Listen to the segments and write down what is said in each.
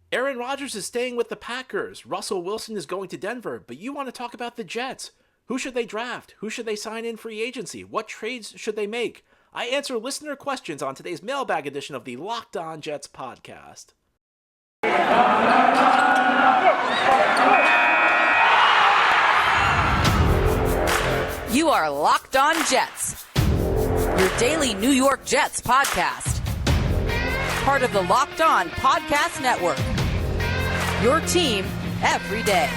Aaron Rodgers is staying with the Packers. Russell Wilson is going to Denver, but you want to talk about the Jets. Who should they draft? Who should they sign in free agency? What trades should they make? I answer listener questions on today's Mailbag edition of the Locked On Jets podcast. You are Locked On Jets, your daily New York Jets podcast. Part of the Locked On Podcast Network, your team every day.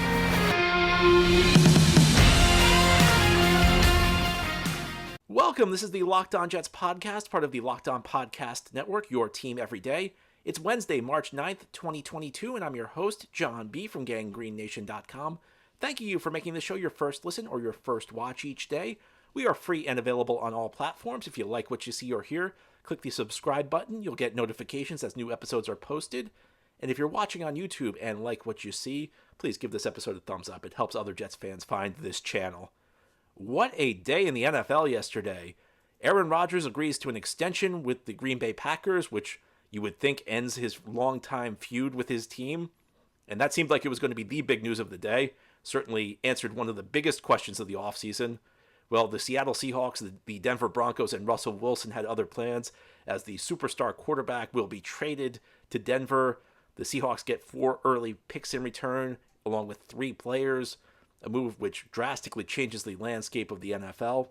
Welcome. This is the Locked On Jets podcast, part of the Locked On Podcast Network, your team every day. It's Wednesday, March 9th, 2022, and I'm your host, John B. from GangGreenNation.com. Thank you for making the show your first listen or your first watch each day. We are free and available on all platforms. If you like what you see or hear, click the subscribe button. You'll get notifications as new episodes are posted. And if you're watching on YouTube and like what you see, please give this episode a thumbs up. It helps other Jets fans find this channel. What a day in the NFL yesterday. Aaron Rodgers agrees to an extension with the Green Bay Packers, which you would think ends his longtime feud with his team. And that seemed like it was going to be the big news of the day. Certainly answered one of the biggest questions of the offseason. Well, the Seattle Seahawks, the Denver Broncos, and Russell Wilson had other plans as the superstar quarterback will be traded to Denver. The Seahawks get 4 early picks in return, along with 3 players, a move which drastically changes the landscape of the NFL.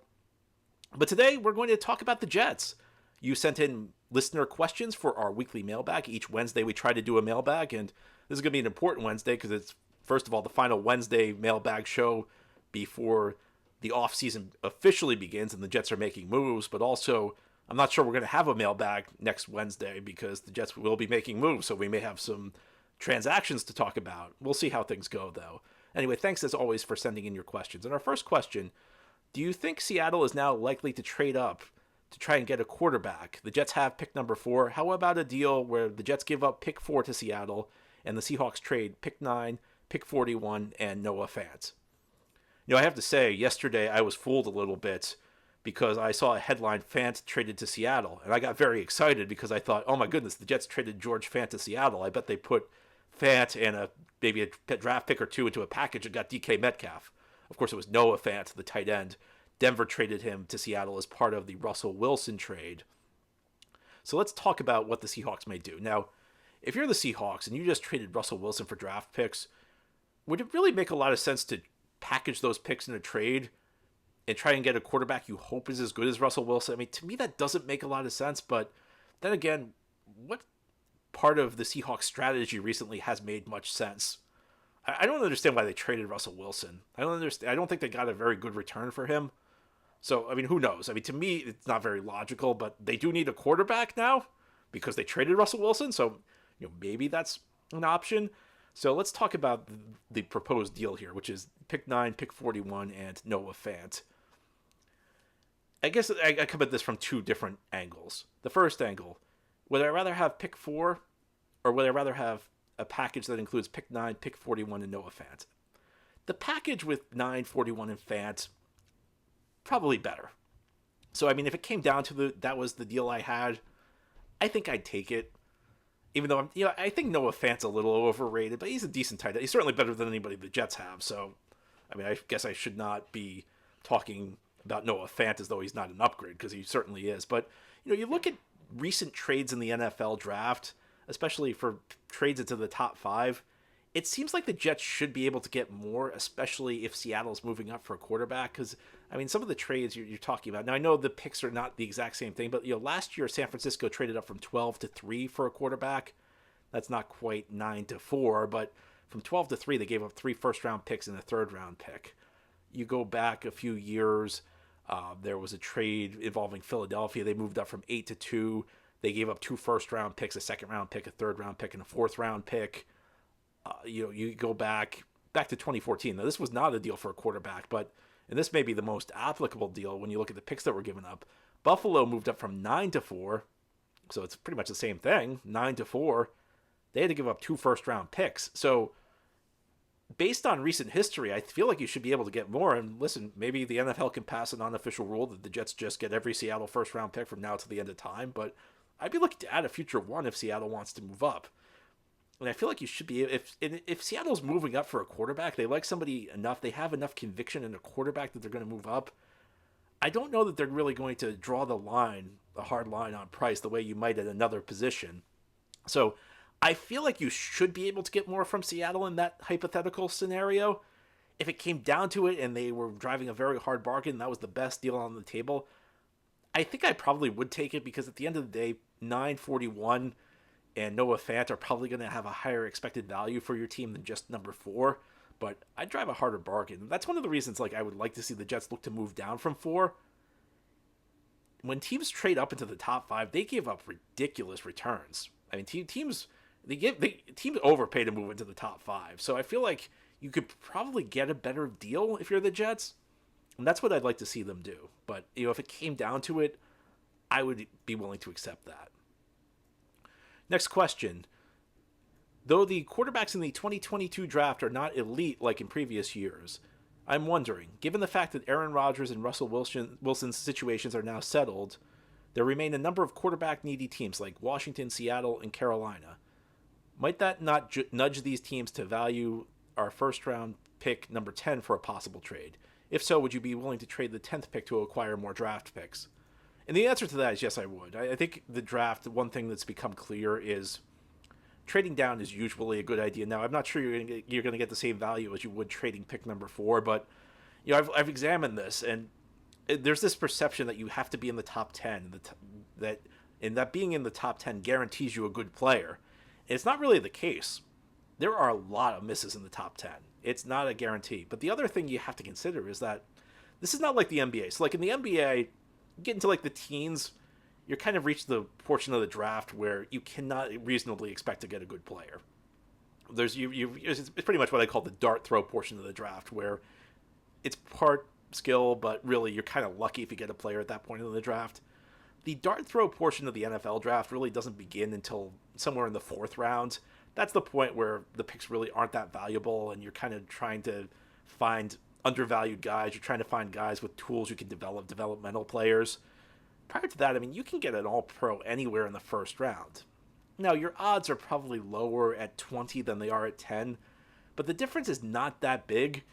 But today, we're going to talk about the Jets. You sent in listener questions for our weekly mailbag. Each Wednesday, we try to do a mailbag, and this is going to be an important Wednesday because it's, first of all, the final Wednesday mailbag show before the offseason officially begins and the Jets are making moves, but also I'm not sure we're going to have a mailbag next Wednesday because the Jets will be making moves, so we may have some transactions to talk about. We'll see how things go, though. Anyway, thanks as always for sending in your questions. And our first question, do you think Seattle is now likely to trade up to try and get a quarterback? The Jets have pick number 4. How about a deal where the Jets give up pick 4 to Seattle and the Seahawks trade pick 9, pick 41, and Noah Fant? You know, I have to say, yesterday I was fooled a little bit because I saw a headline, Fant traded to Seattle, and I got very excited because I thought, oh my goodness, the Jets traded George Fant to Seattle. I bet they put Fant and maybe a draft pick or 2 into a package and got DK Metcalf. Of course, it was Noah Fant, the tight end. Denver traded him to Seattle as part of the Russell Wilson trade. So let's talk about what the Seahawks may do. Now, if you're the Seahawks and you just traded Russell Wilson for draft picks, would it really make a lot of sense to package those picks in a trade and try and get a quarterback you hope is as good as Russell Wilson? I mean, to me, that doesn't make a lot of sense. But then again, what part of the Seahawks strategy recently has made much sense? I don't understand why they traded Russell Wilson. I don't understand. I don't think they got a very good return for him. So, I mean, who knows? I mean, to me, it's not very logical, but they do need a quarterback now because they traded Russell Wilson. So, you know, maybe that's an option. So let's talk about the proposed deal here, which is pick 9, pick 41, and Noah Fant. I guess I come at this from 2 different angles. The first angle, would I rather have pick 4 or would I rather have a package that includes pick 9, pick 41, and Noah Fant? The package with 9, 41, and Fant, probably better. So, I mean, if it came down to that was the deal I had, I think I'd take it. Even though I think Noah Fant's a little overrated, but he's a decent tight end. He's certainly better than anybody the Jets have. So, I mean, I guess I should not be talking about Noah Fant as though he's not an upgrade, because he certainly is. But, you look at recent trades in the NFL draft, especially for trades into the top 5, it seems like the Jets should be able to get more, especially if Seattle's moving up for a quarterback. Because, I mean, some of the trades you're talking about, now I know the picks are not the exact same thing, but, last year San Francisco traded up from 12 to 3 for a quarterback. That's not quite 9 to 4, but from 12 to 3, they gave up 3 first-round picks and a third-round pick. You go back a few years, there was a trade involving Philadelphia. They moved up from 8 to 2. They gave up 2 first-round picks, a second-round pick, a third-round pick, and a fourth-round pick. You go back to 2014. Now, this was not a deal for a quarterback, and this may be the most applicable deal when you look at the picks that were given up. Buffalo moved up from 9 to 4, so it's pretty much the same thing, 9 to 4. They had to give up 2 first-round picks. So, based on recent history, I feel like you should be able to get more. And listen, maybe the NFL can pass an unofficial rule that the Jets just get every Seattle first-round pick from now to the end of time, but I'd be looking to add a future 1 if Seattle wants to move up. And I feel like you should be, if Seattle's moving up for a quarterback, they like somebody enough, they have enough conviction in a quarterback that they're going to move up. I don't know that they're really going to draw the hard line on price, the way you might at another position. So I feel like you should be able to get more from Seattle in that hypothetical scenario. If it came down to it and they were driving a very hard bargain and that was the best deal on the table, I think I probably would take it, because at the end of the day, 941 and Noah Fant are probably going to have a higher expected value for your team than just number 4. But I'd drive a harder bargain. That's one of the reasons I would like to see the Jets look to move down from 4. When teams trade up into the top 5, they give up ridiculous returns. I mean, teams overpay to move into the top 5. So I feel like you could probably get a better deal if you're the Jets. And that's what I'd like to see them do. But if it came down to it, I would be willing to accept that. Next question. Though the quarterbacks in the 2022 draft are not elite like in previous years, I'm wondering, given the fact that Aaron Rodgers and Russell Wilson's situations are now settled, there remain a number of quarterback-needy teams like Washington, Seattle, and Carolina. Might that not nudge these teams to value our first-round pick number 10 for a possible trade? If so, would you be willing to trade the 10th pick to acquire more draft picks? And the answer to that is yes, I would. I think the draft, one thing that's become clear is trading down is usually a good idea. Now, I'm not sure you're going to get the same value as you would trading pick number 4, but I've examined this, and there's this perception that you have to be in the top 10, that being in the top 10 guarantees you a good player. And it's not really the case. There are a lot of misses in the top 10. It's not a guarantee. But the other thing you have to consider is that this is not like the NBA. So in the NBA, get into the teens, you're kind of reached the portion of the draft where you cannot reasonably expect to get a good player. It's pretty much what I call the dart throw portion of the draft, where it's part skill, but really you're kind of lucky if you get a player at that point in the draft. The dart throw portion of the NFL draft really doesn't begin until somewhere in the 4th round. That's the point where the picks really aren't that valuable, and you're kind of trying to find undervalued guys. You're trying to find guys with tools you can develop, developmental players. Prior to that, you can get an all-pro anywhere in the 1st round. Now, your odds are probably lower at 20 than they are at 10, but the difference is not that big,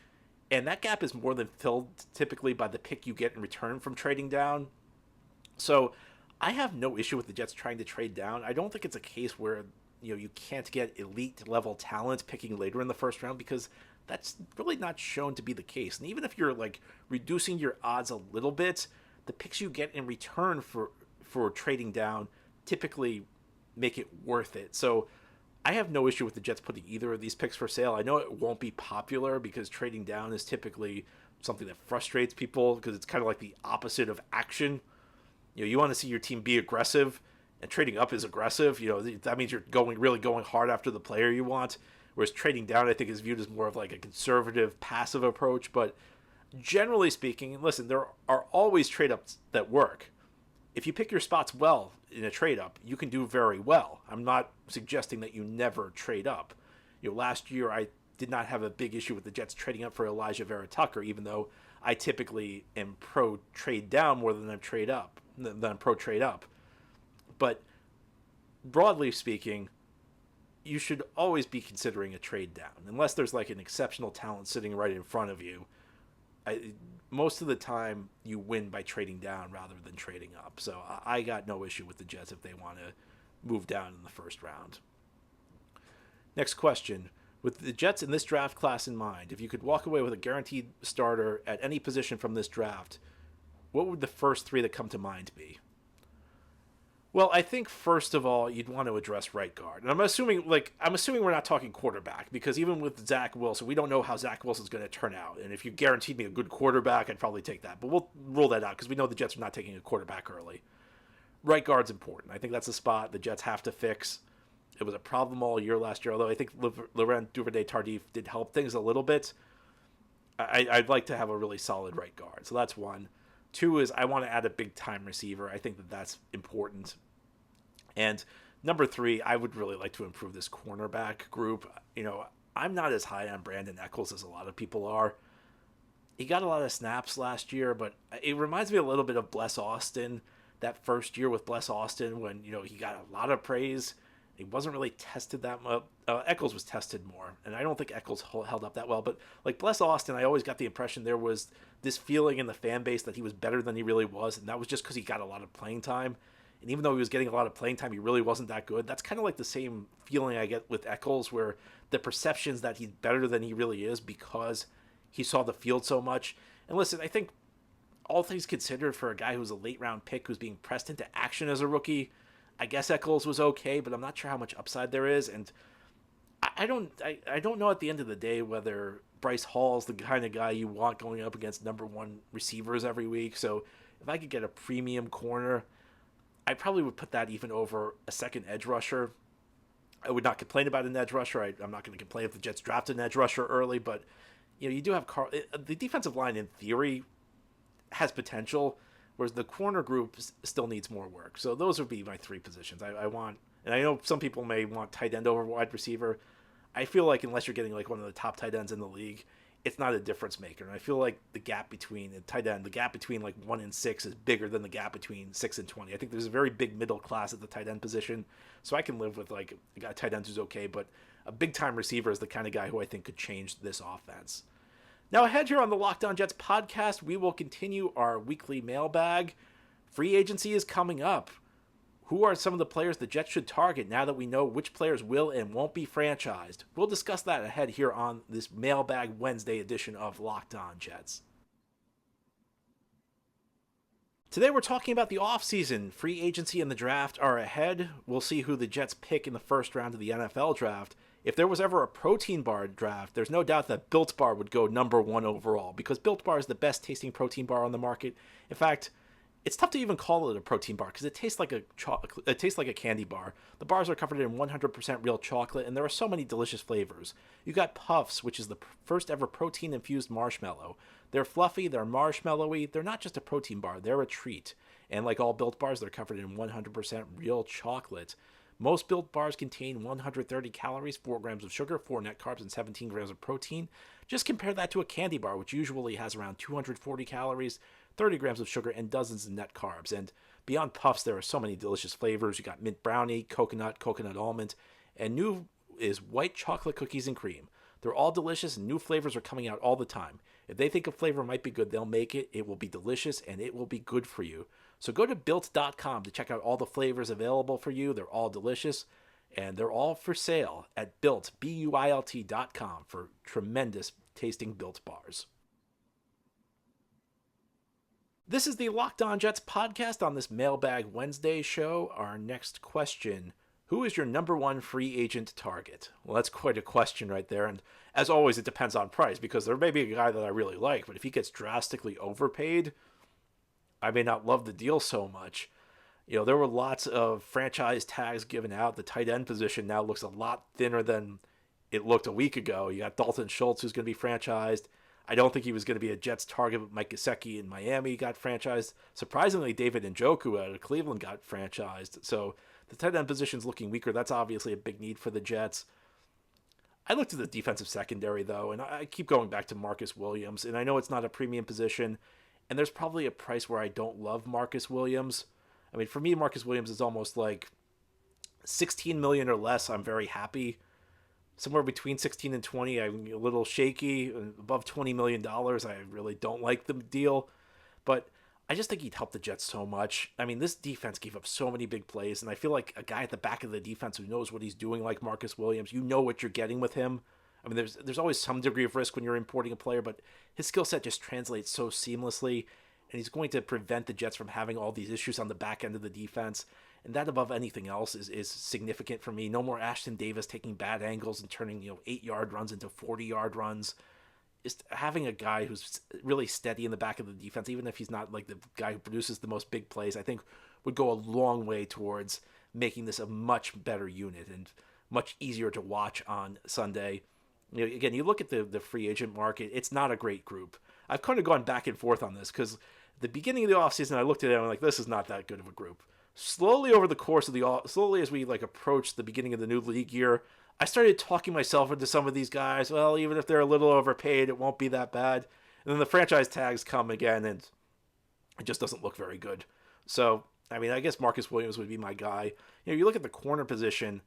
and that gap is more than filled typically by the pick you get in return from trading down. So I have no issue with the Jets trying to trade down. I don't think it's a case where you can't get elite level talent picking later in the 1st round, because that's really not shown to be the case. And even if you're reducing your odds a little bit, the picks you get in return for trading down typically make it worth it. So I have no issue with the Jets putting either of these picks for sale. I know it won't be popular because trading down is typically something that frustrates people, because it's kind of like the opposite of action. You want to see your team be aggressive, and trading up is aggressive. That means you're really going hard after the player you want. Whereas trading down, I think, is viewed as more of a conservative, passive approach. But generally speaking, listen, there are always trade-ups that work. If you pick your spots well in a trade-up, you can do very well. I'm not suggesting that you never trade up. Last year I did not have a big issue with the Jets trading up for Elijah Vera Tucker, even though I typically am pro trade down more than I'm pro trade up. But broadly speaking, you should always be considering a trade down, unless there's an exceptional talent sitting right in front of you. Most of the time, you win by trading down rather than trading up. So I got no issue with the Jets if they want to move down in the 1st round. Next question. With the Jets in this draft class in mind, if you could walk away with a guaranteed starter at any position from this draft, what would the first 3 that come to mind be? Well, I think first of all, you'd want to address right guard. And I'm assuming we're not talking quarterback, because even with Zach Wilson, we don't know how Zach Wilson's going to turn out. And if you guaranteed me a good quarterback, I'd probably take that. But we'll rule that out, because we know the Jets are not taking a quarterback early. Right guard's important. I think that's a spot the Jets have to fix. It was a problem all year last year, although I think Laurent Duvernay-Tardif did help things a little bit. I'd like to have a really solid right guard. So that's one. 2 is I want to add a big-time receiver. I think that's important. And number 3, I would really like to improve this cornerback group. I'm not as high on Brandon Echols as a lot of people are. He got a lot of snaps last year, but it reminds me a little bit of Bless Austin, that first year with Bless Austin when, he got a lot of praise He wasn't really tested that much. Eccles was tested more, and I don't think Eccles held up that well. But like bless Austin, I always got the impression there was this feeling in the fan base that he was better than he really was, and that was just because he got a lot of playing time. And even though he was getting a lot of playing time, he really wasn't that good. That's kind of like the same feeling I get with Eccles, where the perceptions that he's better than he really is because he saw the field so much. And listen, I think all things considered, for a guy who's a late round pick who's being pressed into action as a rookie, I guess Eccles was okay, but I'm not sure how much upside there is. And I don't know at the end of the day whether Bryce Hall's the kind of guy you want going up against number one receivers every week. So if I could get a premium corner, I probably would put that even over a second edge rusher. I would not complain about an edge rusher. I'm not going to complain if the Jets drafted an edge rusher early, but you do have the defensive line in theory has potential, whereas the corner group still needs more work. So those would be my three positions. I want, and I know some people may want tight end over wide receiver. I feel like unless you're getting like one of the top tight ends in the league, it's not a difference maker. And I feel like the gap between the tight end, the gap between like 1 and 6 is bigger than the gap between 6 and 20. I think there's a very big middle class at the tight end position. So I can live with like a guy tight end who's okay, but a big time receiver is the kind of guy who I think could change this offense. Now ahead here on the Locked On Jets podcast, we will continue our weekly mailbag. Free agency is coming up. Who are some of the players the Jets should target now that we know which players will and won't be franchised? We'll discuss that ahead here on this Mailbag Wednesday edition of Locked On Jets. Today we're talking about the offseason. Free agency and the draft are ahead. We'll see who the Jets pick in the first round of the NFL draft. If there was ever a protein bar draft, there's no doubt that Built Bar would go number one overall because Built Bar is the best tasting protein bar on the market. In fact, it's tough to even call it a protein bar because it tastes like a candy bar. The bars are covered in 100% real chocolate, and there are so many delicious flavors. You got Puffs, which is the first ever protein-infused marshmallow. They're fluffy, they're marshmallowy, they're not just a protein bar, they're a treat. And like all Built Bars, they're covered in 100% real chocolate. Most Built Bars contain 130 calories, 4 grams of sugar, 4 net carbs, and 17 grams of protein. Just compare that to a candy bar, which usually has around 240 calories, 30 grams of sugar, and dozens of net carbs. And beyond Puffs, there are so many delicious flavors. You got mint brownie, coconut almond, and new is white chocolate cookies and cream. They're all delicious, and new flavors are coming out all the time. If they think a flavor might be good, they'll make it. It will be delicious, and it will be good for you. So go to Built.com to check out all the flavors available for you. They're all delicious, and they're all for sale at Built, BUILT.com for tremendous tasting Built Bars. This is the Locked On Jets podcast on this Mailbag Wednesday show. Our next question: who is your number one free agent target? Well, that's quite a question right there. And as always, it depends on price because there may be a guy that I really like, but if he gets drastically overpaid, I may not love the deal so much. There were lots of franchise tags given out. The tight end position now looks a lot thinner than it looked a week ago. You got Dalton Schultz, who's going to be franchised. I don't think he was going to be a Jets target, but Mike Gesicki in Miami got franchised. Surprisingly, David Njoku out of Cleveland got franchised. So the tight end position's looking weaker. That's obviously a big need for the Jets. I looked at the defensive secondary, though, and I keep going back to Marcus Williams. And I know it's not a premium position, and there's probably a price where I don't love Marcus Williams. I mean, for me, Marcus Williams is almost like $16 million or less. I'm very happy. Somewhere between 16 and 20, I'm a little shaky. Above $20 million, I really don't like the deal. But I just think he'd help the Jets so much. I mean, this defense gave up so many big plays, and I feel like a guy at the back of the defense who knows what he's doing, like Marcus Williams, you know what you're getting with him. I mean, there's always some degree of risk when you're importing a player, but his skill set just translates so seamlessly, and he's going to prevent the Jets from having all these issues on the back end of the defense. And that above anything else is significant for me. No more Ashton Davis taking bad angles and turning 8-yard runs into 40-yard runs. Just having a guy who's really steady in the back of the defense, even if he's not like the guy who produces the most big plays, I think would go a long way towards making this a much better unit and much easier to watch on Sunday. Again, you look at the free agent market, it's not a great group. I've kind of gone back and forth on this because at the beginning of the offseason, I looked at it and I'm like, this is not that good of a group. Slowly over the course of slowly as we approach the beginning of the new league year, I started talking myself into some of these guys. Well, even if they're a little overpaid, it won't be that bad. And then the franchise tags come again, and it just doesn't look very good. So, I mean, I guess Marcus Williams would be my guy. You look at the corner position.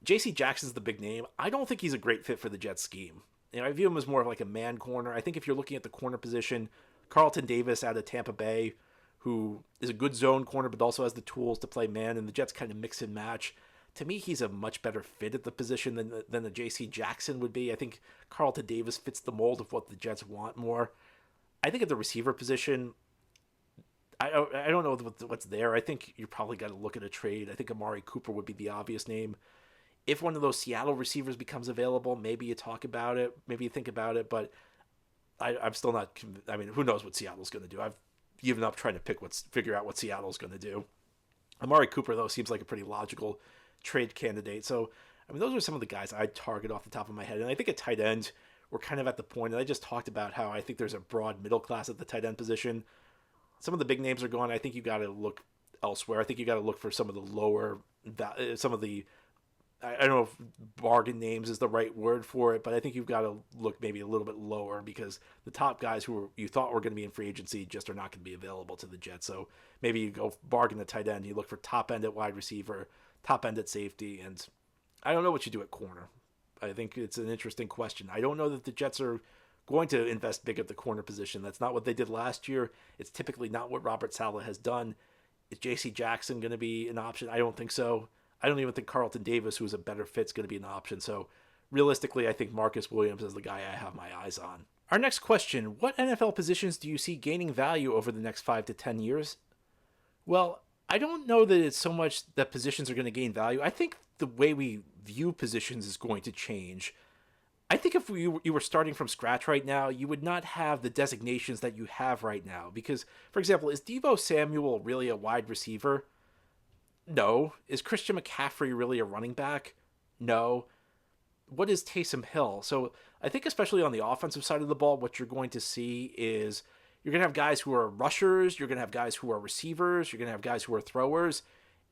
J.C. Jackson's the big name. I don't think he's a great fit for the Jets scheme. I view him as more of like a man corner. I think if you're looking at the corner position, Carlton Davis out of Tampa Bay, who is a good zone corner but also has the tools to play man, and the Jets kind of mix and match. To me, he's a much better fit at the position than the J.C. Jackson would be. I think Carlton Davis fits the mold of what the Jets want more. I think at the receiver position, I don't know what's there. I think you probably got to look at a trade. I think Amari Cooper would be the obvious name. If one of those Seattle receivers becomes available, maybe you talk about it, maybe you think about it, but I'm still not. I mean, who knows what Seattle's going to do? I've given up trying to figure out what Seattle's going to do. Amari Cooper, though, seems like a pretty logical trade candidate. So, I mean, those are some of the guys I'd target off the top of my head. And I think at tight end, we're kind of at the point, and I just talked about how I think there's a broad middle class at the tight end position. Some of the big names are gone. I think you got to look elsewhere. I think you got to look for some of the lower, some of the, I don't know if bargain names is the right word for it, but I think you've got to look maybe a little bit lower because the top guys you thought were going to be in free agency just are not going to be available to the Jets. So maybe you go bargain at tight end, you look for top end at wide receiver, top end at safety, and I don't know what you do at corner. I think it's an interesting question. I don't know that the Jets are going to invest big at the corner position. That's not what they did last year. It's typically not what Robert Saleh has done. Is J.C. Jackson going to be an option? I don't think so. I don't even think Carlton Davis, who's a better fit, is going to be an option. So realistically, I think Marcus Williams is the guy I have my eyes on. Our next question, what NFL positions do you see gaining value over the next 5 to 10 years? Well, I don't know that it's so much that positions are going to gain value. I think the way we view positions is going to change. I think if you were starting from scratch right now, you would not have the designations that you have right now. Because, for example, is Deebo Samuel really a wide receiver? No. Is Christian McCaffrey really a running back? No. What is Taysom Hill? So I think especially on the offensive side of the ball, what you're going to see is you're going to have guys who are rushers, you're going to have guys who are receivers, you're going to have guys who are throwers.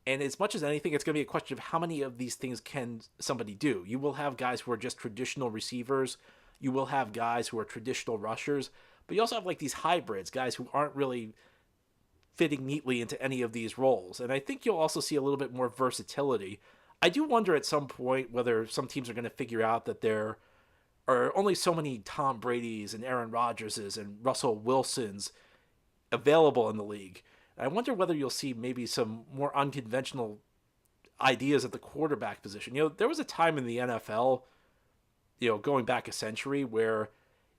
And as much as anything, it's going to be a question of how many of these things can somebody do. You will have guys who are just traditional receivers. You will have guys who are traditional rushers. But you also have like these hybrids, guys who aren't really fitting neatly into any of these roles. And I think you'll also see a little bit more versatility. I do wonder at some point whether some teams are going to figure out that there are only so many Tom Brady's and Aaron Rodger's and Russell Wilson's available in the league. I wonder whether you'll see maybe some more unconventional ideas at the quarterback position. There was a time in the NFL, going back a century, where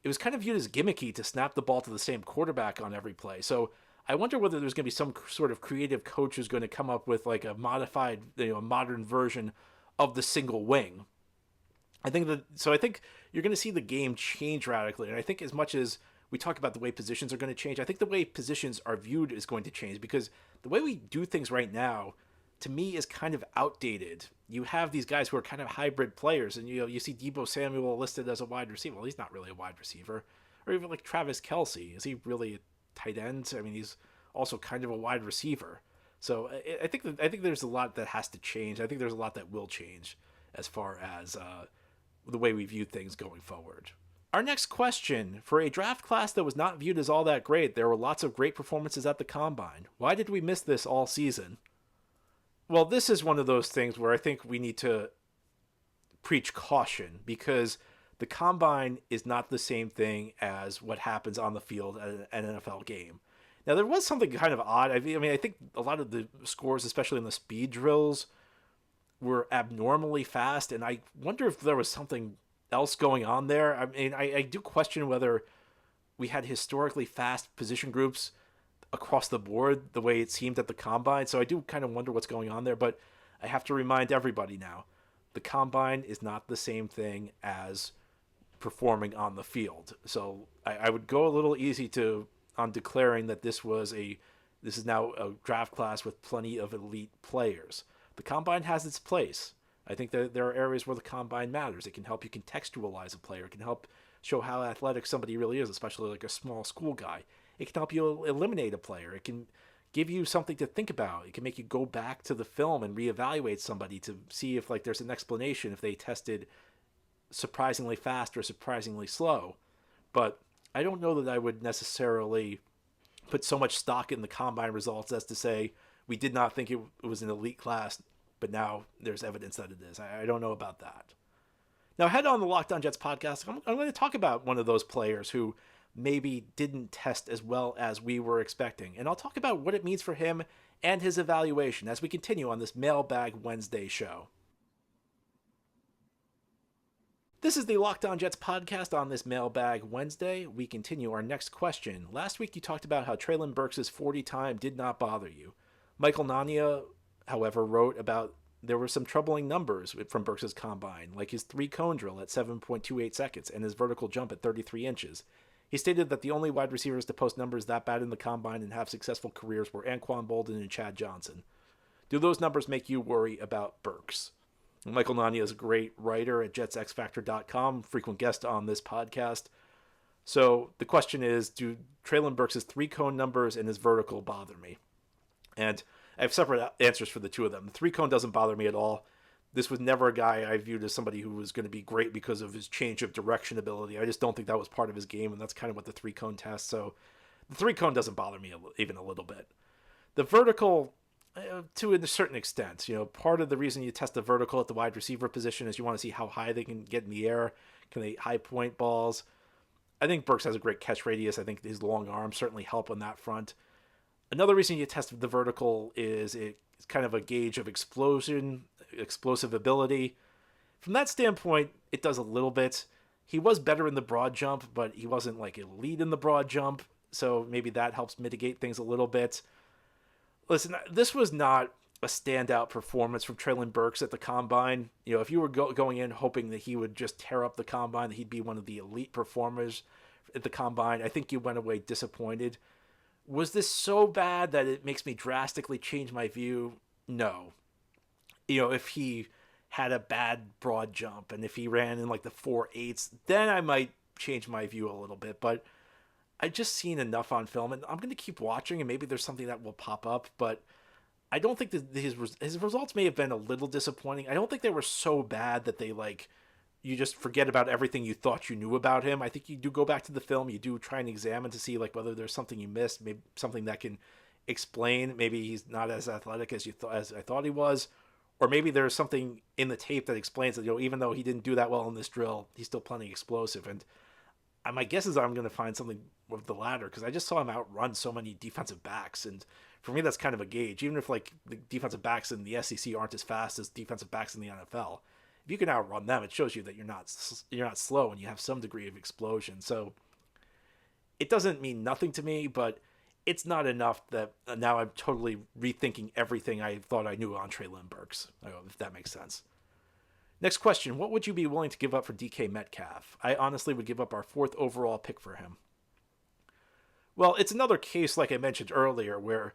it was kind of viewed as gimmicky to snap the ball to the same quarterback on every play. So I wonder whether there's going to be some sort of creative coach who's going to come up with like a modified, modern version of the single wing. I think you're going to see the game change radically. And I think as much as we talk about the way positions are going to change, I think the way positions are viewed is going to change because the way we do things right now, to me, is kind of outdated. You have these guys who are kind of hybrid players, and you see Deebo Samuel listed as a wide receiver. Well, he's not really a wide receiver. Or even like Travis Kelce. Is he really a tight end? I mean, he's also kind of a wide receiver. So I think there's a lot that has to change. I think there's a lot that will change as far as the way we view things going forward. Our next question, for a draft class that was not viewed as all that great, there were lots of great performances at the Combine. Why did we miss this all season? Well, this is one of those things where I think we need to preach caution because the Combine is not the same thing as what happens on the field at an NFL game. Now, there was something kind of odd. I mean, I think a lot of the scores, especially in the speed drills, were abnormally fast, and I wonder if there was something else going on there. I mean, I do question whether we had historically fast position groups across the board the way it seemed at the Combine, so I do kind of wonder what's going on there, but I have to remind everybody now, the Combine is not the same thing as performing on the field. So I would go a little easy on declaring that this is now a draft class with plenty of elite players. The Combine has its place. I think that there are areas where the Combine matters. It can help you contextualize a player. It can help show how athletic somebody really is, especially like a small school guy. It can help you eliminate a player. It can give you something to think about. It can make you go back to the film and reevaluate somebody to see if like there's an explanation if they tested surprisingly fast or surprisingly slow. But I don't know that I would necessarily put so much stock in the Combine results as to say we did not think it was an elite class but now there's evidence that it is. I don't know about that. Now, head on the Locked On Jets podcast. I'm going to talk about one of those players who maybe didn't test as well as we were expecting. And I'll talk about what it means for him and his evaluation as we continue on this Mailbag Wednesday show. This is the Locked On Jets podcast on this Mailbag Wednesday. We continue our next question. Last week you talked about how Treylon Burks' 40 time did not bother you. Michael Nania, however, wrote about there were some troubling numbers from Burks' combine, like his 3-cone drill at 7.28 seconds and his vertical jump at 33 inches. He stated that the only wide receivers to post numbers that bad in the combine and have successful careers were Anquan Boldin and Chad Johnson. Do those numbers make you worry about Burks? Michael Nania is a great writer at JetsXFactor.com, frequent guest on this podcast. So the question is, do Treylon Burks' 3-cone numbers and his vertical bother me? And I have separate answers for the two of them. The 3-cone doesn't bother me at all. This was never a guy I viewed as somebody who was going to be great because of his change of direction ability. I just don't think that was part of his game, and that's kind of what the 3-cone tests. So the 3-cone doesn't bother me even a little bit. The vertical, to a certain extent, part of the reason you test the vertical at the wide receiver position is you want to see how high they can get in the air. Can they high point balls? I think Burks has a great catch radius. I think his long arms certainly help on that front. Another reason you test the vertical is it's kind of a gauge of explosive ability. From that standpoint, it does a little bit. He was better in the broad jump, but he wasn't like elite in the broad jump, so maybe that helps mitigate things a little bit. Listen, this was not a standout performance from Treylon Burks at the Combine. If you were going in hoping that he would just tear up the Combine, that he'd be one of the elite performers at the Combine, I think you went away disappointed. Was this so bad that it makes me drastically change my view? No. If he had a bad broad jump and if he ran in like the 4.8s, then I might change my view a little bit. But I've just seen enough on film, and I'm going to keep watching, and maybe there's something that will pop up. But I don't think that his results may have been a little disappointing. I don't think they were so bad that they you just forget about everything you thought you knew about him. I think you do go back to the film. You do try and examine to see whether there's something you missed, maybe something that can explain. Maybe he's not as athletic as I thought he was, or maybe there's something in the tape that explains that even though he didn't do that well in this drill, he's still plenty explosive. And my guess is I'm going to find something with the latter because I just saw him outrun so many defensive backs, and for me that's kind of a gauge. Even if the defensive backs in the SEC aren't as fast as defensive backs in the NFL. If you can outrun them, it shows you that you're not slow and you have some degree of explosion. So it doesn't mean nothing to me, but it's not enough that now I'm totally rethinking everything I thought I knew on Treylon Burks, if that makes sense. Next question, what would you be willing to give up for DK Metcalf? I honestly would give up our 4th overall pick for him. Well, it's another case, like I mentioned earlier, where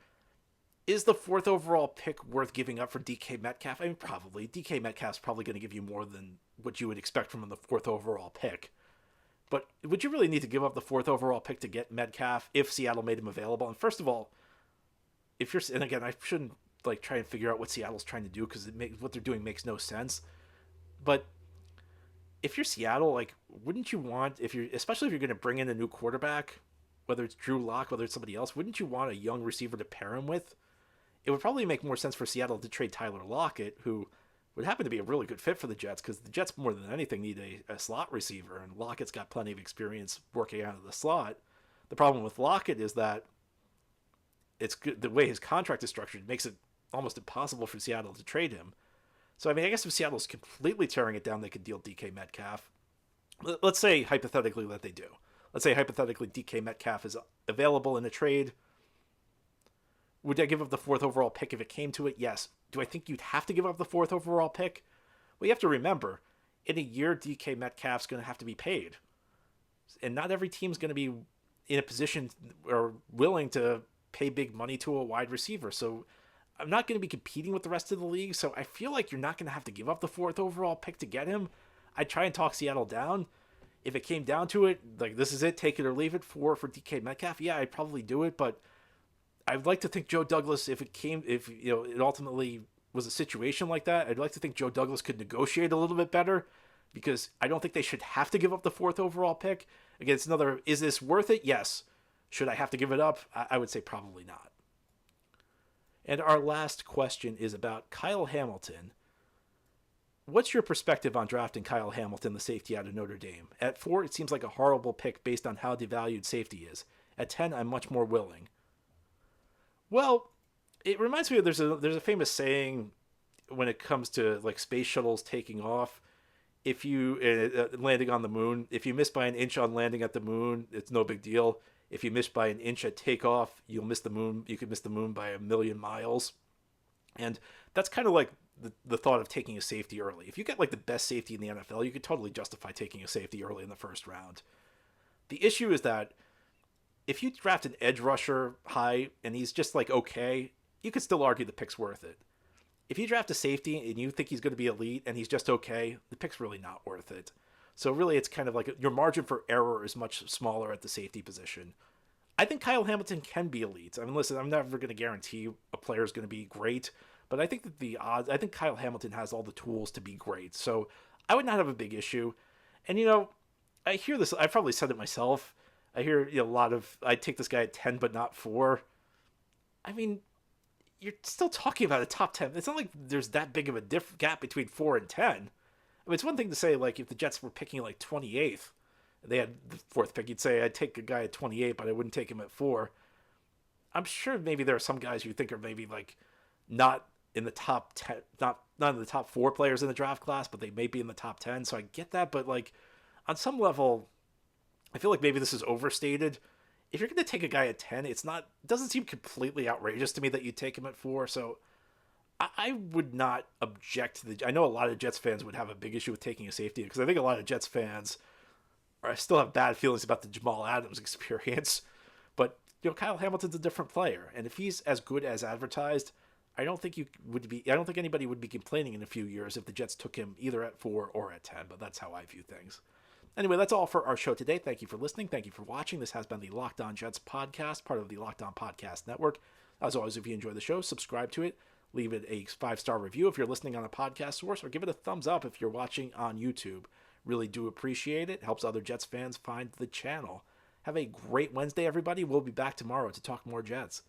is the 4th overall pick worth giving up for DK Metcalf? I mean, probably. DK Metcalf's probably going to give you more than what you would expect from the 4th overall pick. But would you really need to give up the 4th overall pick to get Metcalf if Seattle made him available? And first of all, and again, I shouldn't try and figure out what Seattle's trying to do because what they're doing makes no sense. But if you're Seattle, wouldn't you want, especially if you're going to bring in a new quarterback, whether it's Drew Lock, whether it's somebody else, wouldn't you want a young receiver to pair him with? It would probably make more sense for Seattle to trade Tyler Lockett, who would happen to be a really good fit for the Jets, because the Jets, more than anything, need a slot receiver, and Lockett's got plenty of experience working out of the slot. The problem with Lockett is that it's good, the way his contract is structured makes it almost impossible for Seattle to trade him. So, I guess if Seattle's completely tearing it down, they could deal DK Metcalf. Let's say, hypothetically, that they do. Let's say, hypothetically, DK Metcalf is available in a trade. Would I give up the 4th overall pick if it came to it? Yes. Do I think you'd have to give up the 4th overall pick? Well, you have to remember, in a year, DK Metcalf's going to have to be paid. And not every team's going to be in a position or willing to pay big money to a wide receiver. So I'm not going to be competing with the rest of the league. So I feel like you're not going to have to give up the 4th overall pick to get him. I'd try and talk Seattle down. If it came down to it, this is it, take it or leave it for DK Metcalf, yeah, I'd probably do it. But I'd like to think Joe Douglas, if it ultimately was a situation like that, I'd like to think Joe Douglas could negotiate a little bit better, because I don't think they should have to give up the 4th overall pick. Again, it's another, is this worth it? Yes. Should I have to give it up? I would say probably not. And our last question is about Kyle Hamilton. What's your perspective on drafting Kyle Hamilton, the safety out of Notre Dame? At 4, it seems like a horrible pick based on how devalued safety is. At 10, I'm much more willing. Well, it reminds me of there's a famous saying when it comes to like space shuttles taking off. If you landing on the moon, if you miss by an inch on landing at the moon, it's no big deal. If you miss by an inch at takeoff, you'll miss the moon. You could miss the moon by 1,000,000 miles. And that's kind of like the thought of taking a safety early. If you get like the best safety in the NFL, you could totally justify taking a safety early in the first round. The issue is that if you draft an edge rusher high and he's just like okay, you could still argue the pick's worth it. If you draft a safety and you think he's going to be elite and he's just okay, the pick's really not worth it. So really it's kind of like your margin for error is much smaller at the safety position. I think Kyle Hamilton can be elite. I mean, listen, I'm never going to guarantee a player is going to be great, but I think that I think Kyle Hamilton has all the tools to be great. So I would not have a big issue. And, I hear this, I've probably said it myself. I hear a lot of, I'd take this guy at 10, but not 4. I mean, you're still talking about a top 10. It's not like there's that big of a gap between 4 and 10. I mean, it's one thing to say, like, if the Jets were picking, like, 28th, they had the 4th pick, you'd say, I'd take a guy at 28, but I wouldn't take him at 4. I'm sure maybe there are some guys you think are maybe, like, not in the top 10, not in the top 4 players in the draft class, but they may be in the top 10, so I get that, but, like, on some level, I feel like maybe this is overstated. If you're going to take a guy at 10, it doesn't seem completely outrageous to me that you take him at 4. So I would not object to I know a lot of Jets fans would have a big issue with taking a safety because I think a lot of Jets fans still have bad feelings about the Jamal Adams experience. But, Kyle Hamilton's a different player. And if he's as good as advertised, I don't think anybody would be complaining in a few years if the Jets took him either at 4 or at 10. But that's how I view things. Anyway, that's all for our show today. Thank you for listening. Thank you for watching. This has been the Locked On Jets podcast, part of the Locked On Podcast Network. As always, if you enjoy the show, subscribe to it. Leave it a 5-star review if you're listening on a podcast source, or give it a thumbs up if you're watching on YouTube. Really do appreciate it. Helps other Jets fans find the channel. Have a great Wednesday, everybody. We'll be back tomorrow to talk more Jets.